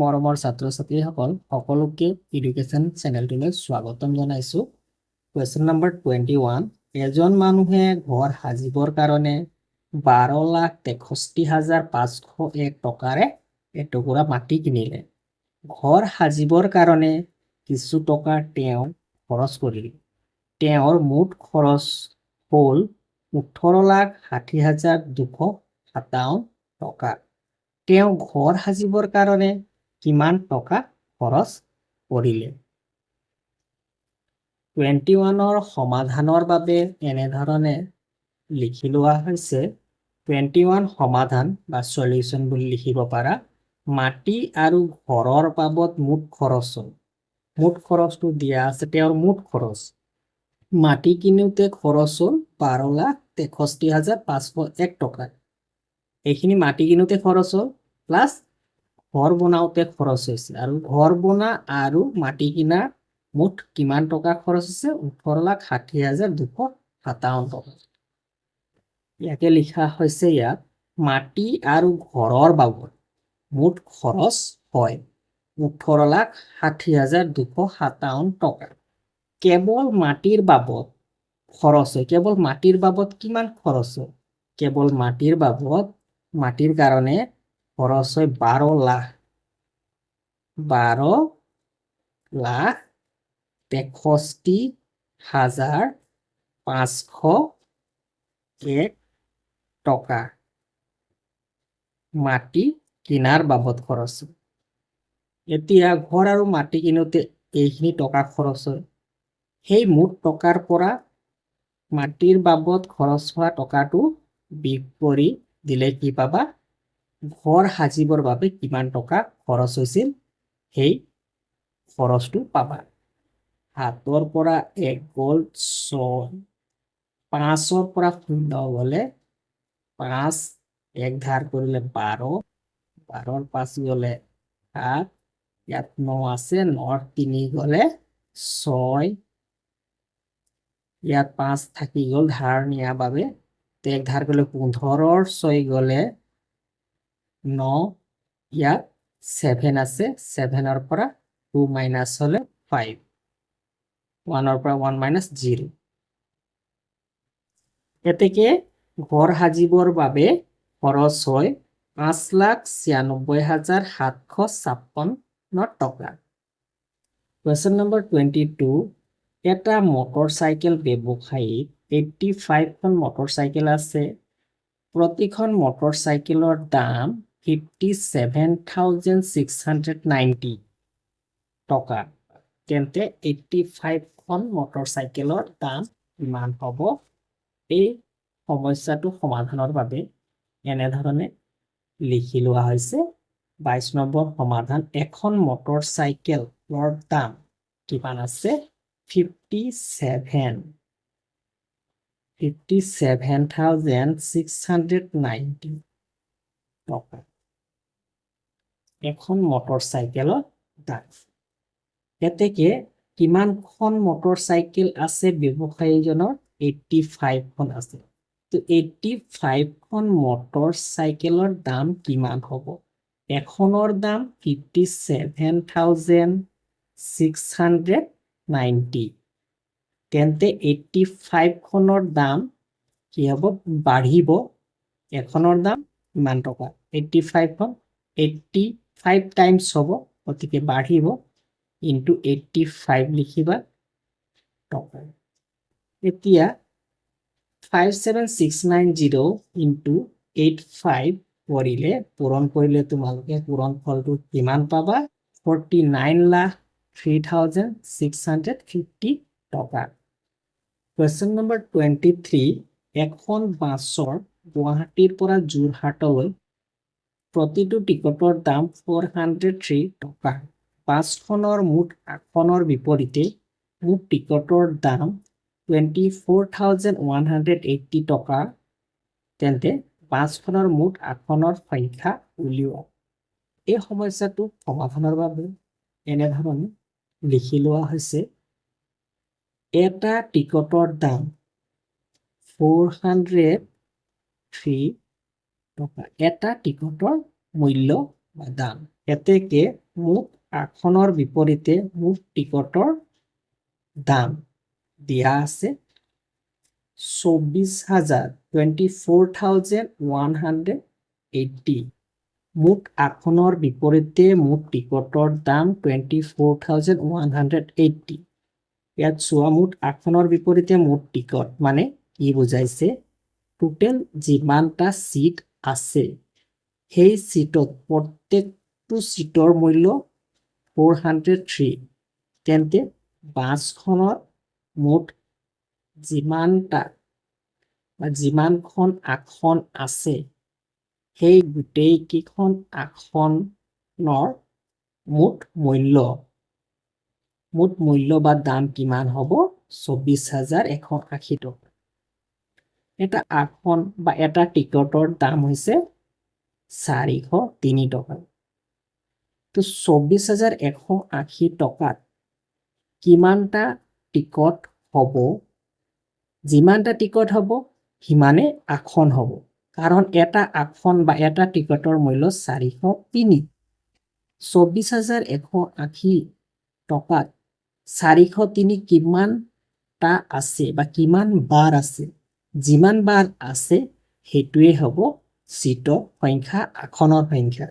মৰমৰ ছাত্ৰ-ছাত্ৰীসকল সকলোকে এডুকেশ্যন চেনেলটোলৈ স্বাগতম জনাইছো। কুৱেশ্যন নম্বৰ 21, এজন মানুহে ঘৰ সাজিবৰ কাৰণে 12,63,501 টকাৰে এটুকুৰা মাটি কিনিলে। ঘৰ সাজিবৰ কাৰণে কিছু টকা তেওঁ খৰচ কৰিলে। তেওঁৰ মুঠ খৰচ হ'ল 18,60,257 টকা। তেওঁ ঘৰ সাজিবৰ কাৰণে কিমান টকা খৰচ কৰিলে? 21ৰ সমাধানৰ বাবে এনেধৰণে লিখি লোৱা হৈছে। 21 সমাধান বা সলিউশন বুলি লিখিব পাৰা। মাটি আৰু ঘৰৰ বাবদ মুঠ খৰচ হ'ল। মুঠ খৰচটো দিয়া আছে তেওঁৰ মুঠ খৰচ। মাটি কিনোতে খৰচ হ'ল 12,63,501 টকা। এইখিনি মাটি কিনোতে খৰচ হ'ল প্লাস ঘৰ বনাওতে খৰচ হৈছে আৰু ঘৰ বনা আৰু মাটি কিনা মুঠ কিমান টকা খৰচ হৈছে 18,60,257 টকা। ইয়াকে লিখা হৈছে ইয়াত মাটি আৰু ঘৰৰ বাবদ মুঠ খৰচ হয় 18,60,257 টকা। কেৱল মাটিৰ বাবদ খৰচ হয়। কেৱল মাটিৰ বাবদ কিমান খৰচ হয়? কেৱল মাটিৰ বাবদ মাটিৰ কাৰণে খৰচ হয় 12,63,501 টকা মাটি কিনাৰ বাবদ খৰচ হয়। এতিয়া ঘৰ আৰু মাটি কিনোতে এইখিনি টকা খৰচ হয়। সেই মুঠ টকাৰ পৰা মাটিৰ বাবদ খৰচ হোৱা টকাটো বিয়োগ কৰি দিলে কি পাবা? ঘৰ সাজিবৰ বাবে কিমান টকা খৰচ হৈছিল সেই খৰচটো পাবা। 7ৰ পৰা 1 গ'ল 6, 5ৰ পৰা 0 গ'লে 5, 1 ধাৰ কৰিলে 12, 12ৰ 5 গ'লে 7, ইয়াত 9 আছে, 9ৰ 3 গ'লে 6, ইয়াত 5 থাকি গ'ল ধাৰ নিয়াৰ বাবে, 1 ধাৰ কৰিলে 15ৰ 6 গ'লে 9, ইয়াত 7 আছে, 7ৰ পৰা 2 মাইনাছ হ'লে 5, 1ৰ পৰা 1 মাইনাছ 0। এতেকে ঘৰ সাজিবৰ বাবে খৰচ হয় 5,96,756 টকা। কুৱেশ্যন নম্বৰ 22, এটা মটৰচাইকেল ব্যৱসায়ীত 85খন মটৰচাইকেল আছে। প্ৰতিখন মটৰচাইকেলৰ দাম 57,690 টকা। তেন্তে 85খন মটৰচাইকেলৰ দাম কিমান হ'ব? এই সমস্যাটো সমাধানৰ বাবে এনেধৰণে লিখি লোৱা হৈছে। 22 নম্বৰ সমাধান। এখন মটৰচাইকেলৰ দাম কিমান আছে? 57,690 টকা এখন মটৰচাইকেলৰ দাম। এতেকে কিমানখন মটৰচাইকেল আছে ব্যৱসায়ীজনৰ? 85খন আছে। তো 85খন মটৰচাইকেলৰ দাম কিমান হ'ব? এখনৰ দাম 57,690। তেন্তে 85খনৰ দাম কি হ'ব? বাঢ়িব। এখনৰ দাম ইমান টকা, 85খন 85 টাইমছ হ'ব, গতিকে বাঢ়িব, ইনটু 85 লিখিবা টকা। এতিয়া 57,690 ইনটু 85 কৰিলে, পূৰণ কৰিলে তোমালোকে পূৰণ ফলটো কিমান পাবা? 49,03,650 টকা। কুৱেশ্যন নম্বৰ 23, এখন বাছৰ গুৱাহাটীৰ পৰা যোৰহাটলৈ প্ৰতিটো টিকটৰ দাম 403 টকা। বাছখনৰ মুঠ আসনৰ বিপৰীতে মুঠ টিকটৰ দাম 24,180 টকা। তেন্তে বাছখনৰ মুঠ আসনৰ সংখ্যা উলিওৱা। এই সমস্যাটো সমাধানৰ বাবে এনেধৰণে লিখি লোৱা হৈছে। এটা টিকটৰ দাম 403 টকা। এটা টিকটৰ মূল্য বা দাম। এতেকে মুঠ আসনৰ বিপৰীতে মুঠ টিকটৰ দাম দিয়া আছে 24,180 মুঠ আসনৰ বিপৰীতে মুঠ টিকটৰ দাম 24,180 ইয়াত চোৱা মুঠ আসনৰ বিপৰীতে মুঠ টিকট মানে কি বুজাইছে টোটেল যিমানটা সিট আছে সেই সিটত প্ৰত্যেকটো সিটৰ মূল্য 403 তেন্তে বাছখনৰ মুঠ যিমানখন আসন আছে সেই গোটেইকেইখন আসনৰ মুঠ মূল্য বা দাম কিমান হ'ব 24,180 টকা এটা আসন বা এটা টিকটৰ দাম হৈছে 403 টকা তো 24,180 টকাত কিমানটা টিকট হ'ব যিমানটা টিকট হ'ব সিমানে আসন হ'ব কাৰণ এটা আসন বা এটা টিকটৰ মূল্য 403 24,180 টকাত 403 কিমানটা আছে বা কিমান বাৰ আছে যিমান বাৰ আছে সেইটোৱে হ'ব সিটৰ সংখ্যা আসনৰ সংখ্যা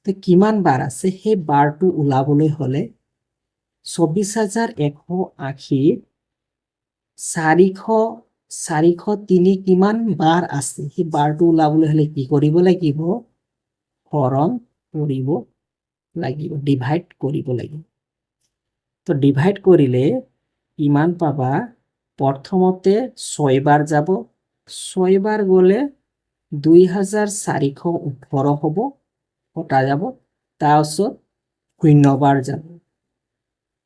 তো কিমান বাৰ আছে সেই বাৰটো ওলাবলৈ হ'লে 24,180 403 কিমান বাৰ আছে সেই বাৰটো ওলাবলৈ হ'লে কি কৰিব লাগিব হৰণ কৰিব লাগিব ডিভাইড কৰিব লাগিব তো ডিভাইড কৰিলে কিমান পাবা প্ৰথমতে 6 বাৰ যাব 6 বাৰ গ'লে 2,418 হ'ব কটা যাব তাৰপিছত 0 বাৰ যাব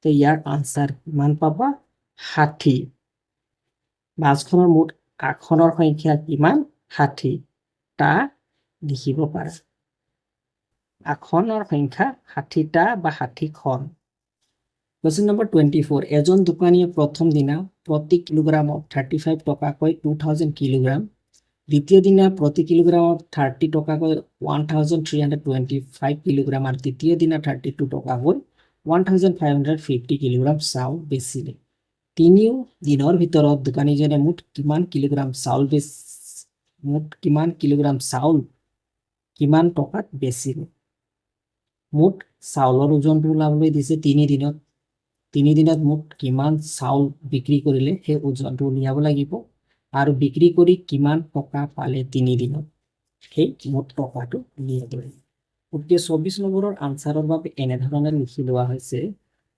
তো ইয়াৰ আনসাৰ কিমান পাবা 60 বাছখনৰ মুঠ আসনৰ সংখ্যা কিমান 60 টা লিখিব পাৰা আসনৰ সংখ্যা 60টা বা 60খন Question number 24 এজন দোকানীয়ে প্ৰথম দিনা প্ৰতি কিলোগ্ৰামত 35 টকাকৈ 2000 কিলোগ্ৰাম দ্বিতীয় দিনা প্ৰতি কিলোগ্ৰামত 30 টকাকৈ 1325 কিলোগ্ৰাম আৰু তৃতীয় দিনা 32 টকাকৈ 1550 কিলোগ্ৰাম চাউল বেচিলে তিনিও দিনৰ ভিতৰত দোকানীজনে মুঠ কিমান কিলোগ্ৰাম চাউল কিমান টকাত বেচিলে মুঠ চাউলৰ ওজনটো ওলাবলৈ দিছে 3 দিনত মুঠ কিমান চাউল বিক্ৰী কৰিলে সেই ওজনটো উলিয়াব লাগিব আৰু বিক্ৰী কৰি কিমান টকা পালে 3 দিনত সেই মুঠ টকাটো উলিয়াব লাগিব গতিকে 24 নম্বৰৰ আনসাৰৰ বাবে এনেধৰণে লিখি লোৱা হৈছে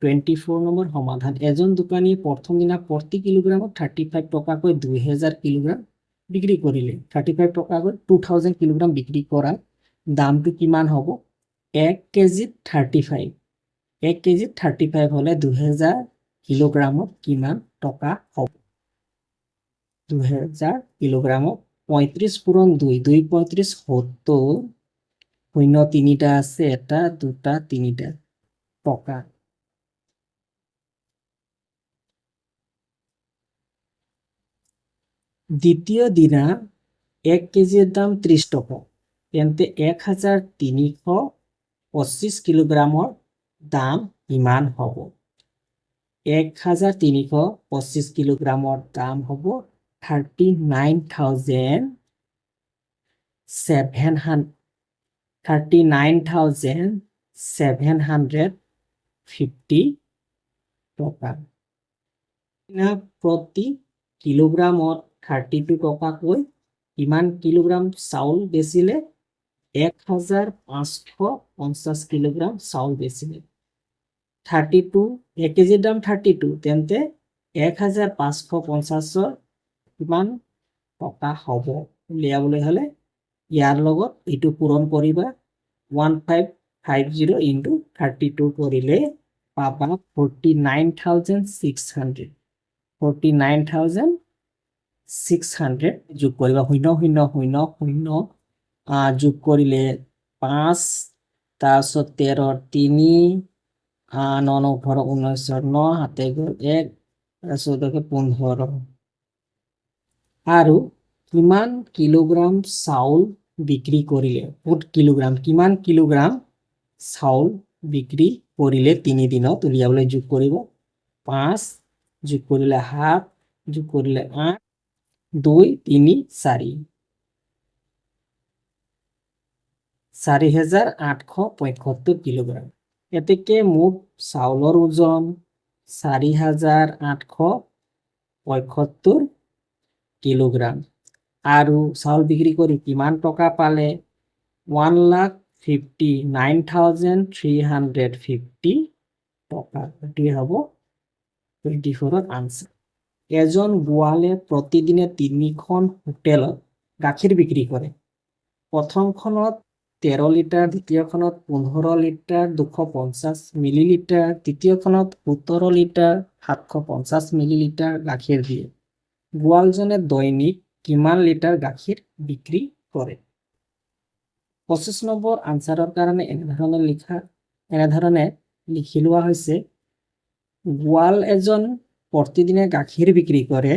24 নম্বৰ সমাধান এজন দোকানীয়ে প্ৰথম দিনা প্ৰতি কিলোগ্ৰামত 35 টকাকৈ 2000 কিলোগ্ৰাম বিক্ৰী কৰিলে 35 টকাকৈ 2000 কিলোগ্ৰাম বিক্ৰী কৰা দামটো কিমান হ'ব 1 কেজিত 35 1 কেজিত 35 হলে 2000 কিলোগ্ৰামত কিমান টকা হ'ব 2000 কিলোগ্ৰামত 35 পূৰণ 2 2 35 70 শূন্য তিনিটা আছে এটা দুটা তিনিটা টকা দ্বিতীয় দিনা 1 কেজিৰ দাম 30 টকা তেন্তে 1325 কিলোগ্ৰামৰ দাম কিমান হ'ব 1325 কিলোগ্ৰামৰ দাম হ'ব 39,750 টকা প্ৰতি কিলোগ্ৰামত 32 টকাকৈ কিমান কিলোগ্ৰাম চাউল বেচিলে 1550 কিলোগ্ৰাম চাউল বেচিলে 32 1 কেজিৰ দাম 32 তেন্তে 1550 কিমান টকা হ'ব উলিয়াবলৈ হ'লে ইয়াৰ লগত এইটো পূৰণ কৰিবা 1550 ইনটু 32 কৰিলে পাবা 49,600 যোগ কৰিবা 0,0,0,0 যোগ কৰিলে 5 তাৰপিছত 13 3 9 18 19 9 হাতে গ'ল 1 তাৰপিছত 15 আৰু কিমান কিলোগ্ৰাম চাউল বিক্ৰী কৰিলে ফুট কিলোগ্ৰাম কিমান কিলোগ্ৰাম চাউল বিক্ৰী কৰিলে 3 দিনত উলিয়াবলৈ যোগ কৰিব 5 যোগ কৰিলে 7 যোগ কৰিলে 8 2 3 4 4,875 কিলোগ্ৰাম। এতেকে মুঠ চাউলৰ ওজন 4,875 কিলোগ্ৰাম আৰু চাউল বিক্ৰী কৰি কিমান টকা পালে 1,59,350 টকা। এটি হ'ব 24ৰ আনসাৰ। এজন গোৱালে প্ৰতিদিনে 3খন হোটেলত গাখীৰ বিক্ৰী কৰে। প্ৰথমখনত 13 লিটাৰ, দ্বিতীয়খনত 15 লিটাৰ 250 মিলিলিটাৰ, তৃতীয়খনত 17 লিটাৰ 750 মিলিলিটাৰ গাখীৰ দিয়ে। গোৱালজনে দৈনিক কিমান লিটাৰ গাখীৰ বিক্ৰী কৰে? 25 নম্বৰ আনসাৰৰ কাৰণে এনেধৰণে লিখি লোৱা হৈছে গোৱাল এজন প্ৰতিদিনে গাখীৰ বিক্ৰী কৰে।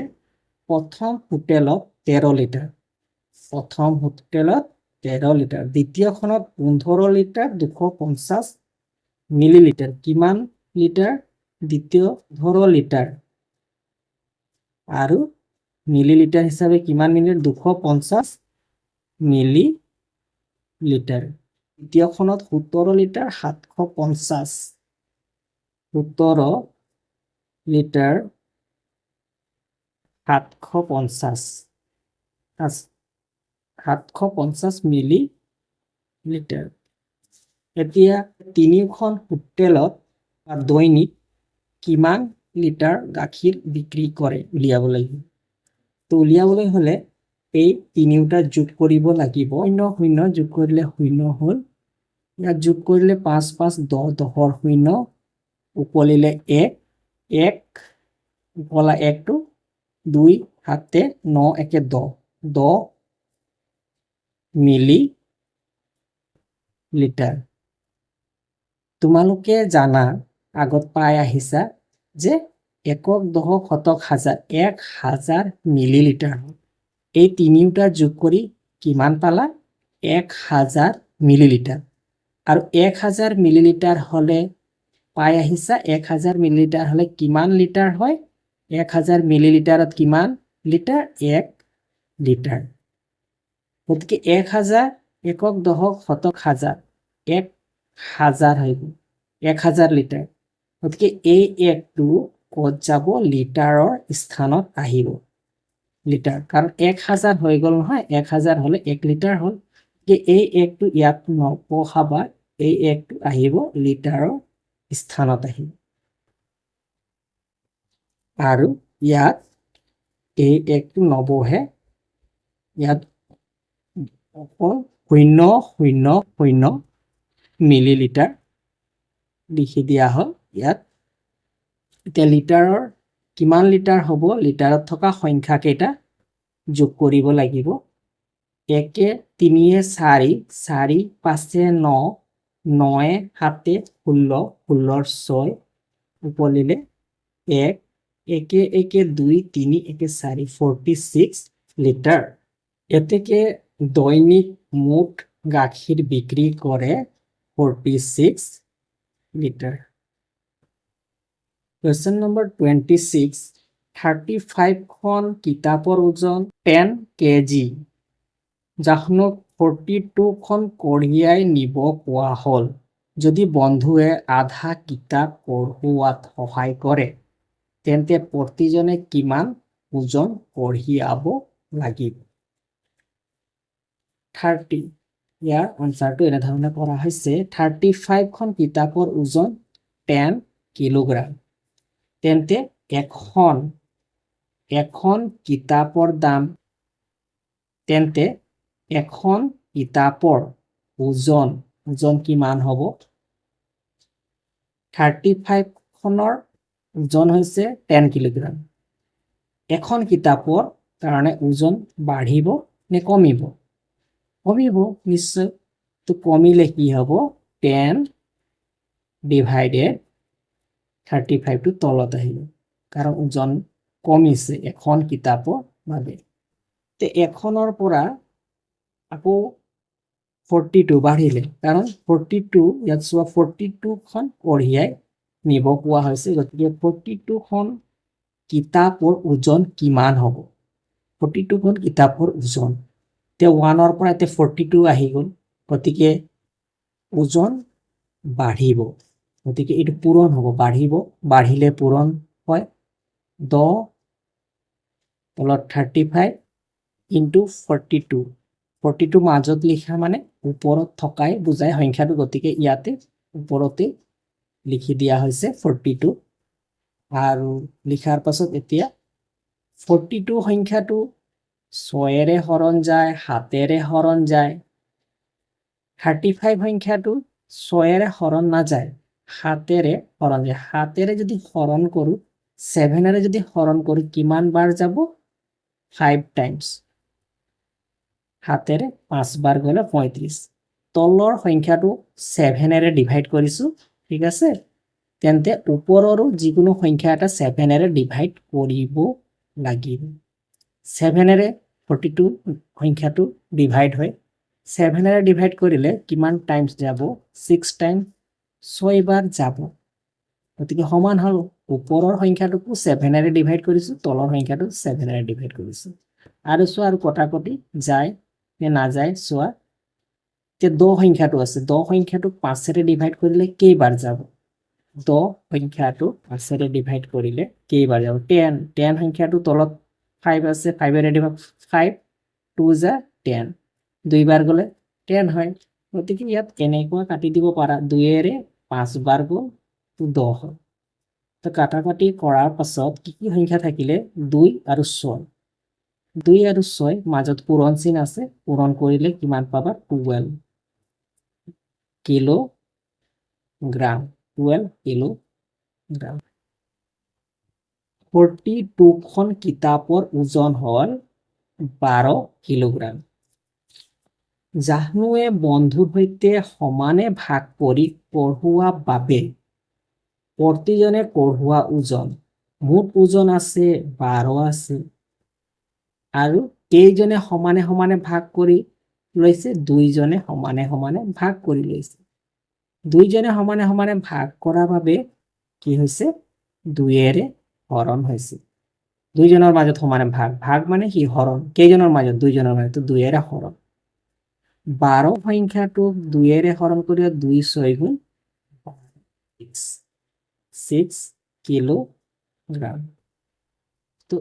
প্ৰথম হোটেলত 13 লিটাৰ, দ্বিতীয়খনত 15 লিটাৰ 250 মিলিলিটাৰ। কিমান লিটাৰ? দ্বিতীয় 15 লিটাৰ আৰু মিলিলিটাৰ হিচাপে কিমান মিলি 250 মিলিলিটাৰ। দ্বিতীয়খনত 17 litre 750 17 litre 750 millilitre. এতিয়া 3খন হোটেলত দৈনিক কিমান লিটাৰ গাখীৰ বিক্ৰী কৰে উলিয়াব লাগিব। তো উলিয়াবলৈ হলে এই তিনিওটা যোগ কৰিব লাগিব। 0 0 যোগ কৰিলে 0 হ'ল। ইয়াত যোগ কৰিলে 5 5 10 10ৰ 0 উপলিলে 1 1 উপলা 1 টো 2 7 9 1 10 10 মিলি লিটাৰ। তোমালোকে জানা আগত পাই আহিছা যে একক দশক শতক হাজাৰ 1000 মিলিলিটাৰ। এই তিনিওটা যোগ কৰি কিমান পালা 1000 মিলিলিটাৰ। আৰু 1000 মিলিলিটাৰ হলে পাই আহিছা 1000 মিলিলিটাৰ হলে কিমান লিটাৰ হয় 1000 মিলিলিটাৰত কিমান লিটাৰ 1 লিটাৰ। গতিকে 1000 একক দশক শতক হাজাৰ 1000 হৈ গ'ল 1000 লিটাৰ। গতিকে এই একটো ক'ত যাব লিটাৰৰ স্থানত আহিব লিটাৰ, কাৰণ 1000 হৈ গ'ল নহয় 1000 হলে 1 লিটাৰ হ'ল। এই একটো ইয়াত নপঢ়াবা, এই একটো আহিব লিটাৰৰ স্থানত আহিব। আৰু ইয়াত এই একটো নবহে, ইয়াত অকল 000 মিলিলিটাৰ লিখি দিয়া হ'ল ইয়াত। এতিয়া লিটাৰৰ কিমান লিটাৰ হ'ব লিটাৰত থকা সংখ্যা কেইটা যোগ কৰিব লাগিব। 1 3 4 4 5 9 9 7 16 16 6 উপলিলে 1 1 1 2 3 1 4 46 লিটাৰ। এতেকে দৈনিক মুঠ গাখীৰ বিক্ৰী কৰে 46 লিটাৰ। Question number 26 35খন কিতাপৰ ওজন 10 kg। জাহ্নক 42খন কঢ়িয়াই নিব কোৱা হ'ল। যদি বন্ধুৱে আধা কিতাপ কঢ়িওৱাত সহায় কৰে তেন্তে প্ৰতিজনে কিমান ওজন কঢ়িয়াব লাগিব? 30 ইয়াৰ আনসাৰটো এনেধৰণে কৰা হৈছে 35খন কিতাপৰ ওজন 10 কিলোগ্ৰাম। তেন্তে এখন কিতাপৰ দাম এখন কিতাপৰ ওজন কিমান হ'ব? 35খনৰ ওজন হৈছে 10 কিলোগ্ৰাম। এখন কিতাপৰ কাৰণে ওজন বাঢ়িব নে কমিব? কমিব নিশ্চয়। তো কমিলে কি হ'ব 10 ডিভাইডেড 35 টো তলত আহিব, কাৰণ ওজন কমিছে এখন কিতাপৰ বাবে। তে এখনৰ পৰা আকৌ 42 বাঢ়িলে কাৰণ 42 ইয়াত চোৱা 42 খন কঢ়িয়াই নিব কোৱা হৈছে গতিকে 42 খন কিতাপৰ ওজন কিমান হ'ব 42 খন কিতাপৰ ওজন তে 1 ৰ পৰা এতে 42 আহি গ'ল গতিকে ওজন বাঢ়িব গতিকে এটো পূৰণ হ'ব বাঢ়িব বাঢ়িলে পূৰণ হয় 10 তলত 35 ইনটু 42 42 মাজত লিখা মানে ওপৰত থকাই বুজায় সংখ্যাটো গতিকে ইয়াতে ওপৰতে লিখি দিয়া হৈছে 42 আৰু লিখাৰ পাছত এতিয়া 42 সংখ্যাটো 6 এৰে হৰণ যায় 7 এৰে হৰণ যায় 35 সংখ্যাটো 6 এৰে হৰণ নাযায় 7 এৰে হৰণ যায় 7 এৰে যদি হৰণ কৰো 7 এৰে যদি হৰণ কৰো কিমান বাৰ যাব 5 টাইমস 7 এৰে 5 বাৰ গলে 35 তলৰ সংখ্যাটো 7 এৰে ডিভাইড কৰিছো ঠিক আছে তেন্তে ওপৰৰো যিকোনো সংখ্যা এটা 7 এৰে ডিভাইড কৰিব লাগিব 7 এৰে 42 সংখ্যাটো ডিভাইড হয় 7 এৰে ডিভাইড কৰিলে কিমান টাইমস যাব 6 টাইম 6 বাৰ যাব গতিকে সমান হল ওপৰৰ সংখ্যাটোকো 7 এৰে ডিভাইড কৰিছো তলৰ সংখ্যাটো 7 এৰে ডিভাইড কৰিছো আৰু চোৱা আৰু কটাকটি যায় নে না যায় চোৱা তে 10 সংখ্যাটো আছে 10 সংখ্যাটো 5 এৰে ডিভাইড কৰিলে কেইবাৰ যাব 10 সংখ্যাটো 5 এৰে ডিভাইড কৰিলে কেইবাৰ যাব 10 10 সংখ্যাটো তলত 5 আছে 5 এৰে ডিভাইড 5 2 যা 10 দুইবাৰ গলে 10 হয় গতিকে ইয়াত কেনেকুৱা কাটি দিব পাৰা 2 এৰে 5 বাৰ গল 10 হয় তো কাটাকাটি কৰাৰ পাছত কি কি সংখ্যা থাকিলে 2 আৰু 6 2 আৰু 6 মাজত পূৰণ চিন আছে পূৰণ কৰিলে কিমান পাবা 12 কিলোগ্ৰাম 12 কিলোগ্ৰাম 42 খন কিতাপৰ ওজন হল 12 কিলোগ্ৰাম জাহ্নুৱে বন্ধুৰ সৈতে সমানে ভাগ কৰি পঢ়ুৱা বাবে প্ৰতিজনে পঢ়ুৱা ওজন মুঠ ওজন আছে 12 আছে আৰু কেইজনে সমানে সমানে ভাগ কৰি লৈছে দুইজনে সমানে সমানে ভাগ কৰি লৈছে দুইজনে সমানে সমানে ভাগ কৰাৰ বাবে কি হৈছে 2 এৰে হৰণ হৈছে দুইজনৰ মাজত সমানে ভাগ ভাগ মানে কি হৰণ কেইজনৰ মাজত দুইজনৰ মাজত 2 এৰে হৰণ 12 সংখ্যাটো 2 এৰে হৰণ কৰি 2 6 গুণ 6 কিলোগ্ৰাম